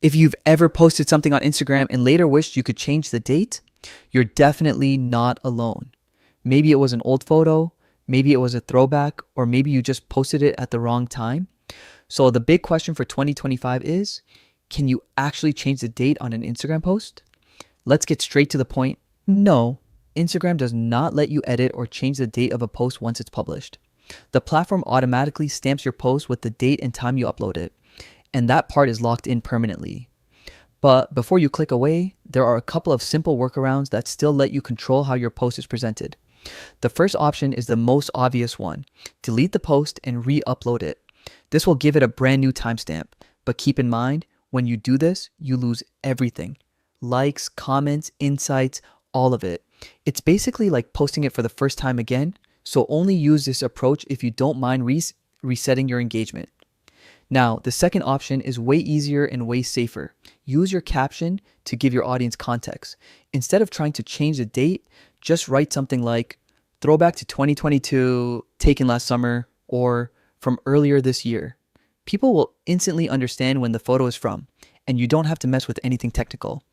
If you've ever posted something on Instagram and later wished you could change the date, you're definitely not alone. Maybe it was an old photo, maybe it was a throwback, or maybe you just posted it at the wrong time. So the big question for 2025 is, can you actually change the date on an Instagram post? Let's get straight to the point. No, Instagram does not let you edit or change the date of a post once it's published. The platform automatically stamps your post with the date and time you upload it, and that part is locked in permanently. But before you click away, there are a couple of simple workarounds that still let you control how your post is presented. The first option is the most obvious one. Delete the post and re-upload it. This will give it a brand new timestamp, but keep in mind, when you do this, you lose everything. Likes, comments, insights, all of it. It's basically like posting it for the first time again, so only use this approach if you don't mind resetting your engagement. Now, the second option is way easier and way safer. Use your caption to give your audience context. Instead of trying to change the date, just write something like throwback to 2022, taken last summer, or from earlier this year. People will instantly understand when the photo is from, and you don't have to mess with anything technical.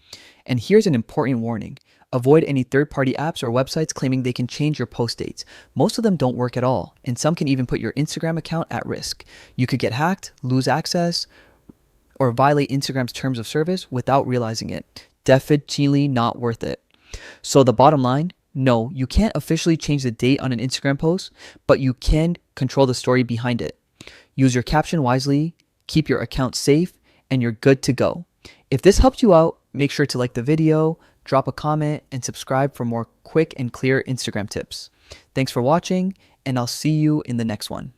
And here's an important warning. Avoid any third-party apps or websites claiming they can change your post dates. Most of them don't work at all, and some can even put your Instagram account at risk. You could get hacked, lose access, or violate Instagram's terms of service without realizing it. Definitely not worth it. So the bottom line, no, you can't officially change the date on an Instagram post, but you can control the story behind it. Use your caption wisely, keep your account safe, and you're good to go. If this helped you out, make sure to like the video, drop a comment, and subscribe for more quick and clear Instagram tips. Thanks for watching, and I'll see you in the next one.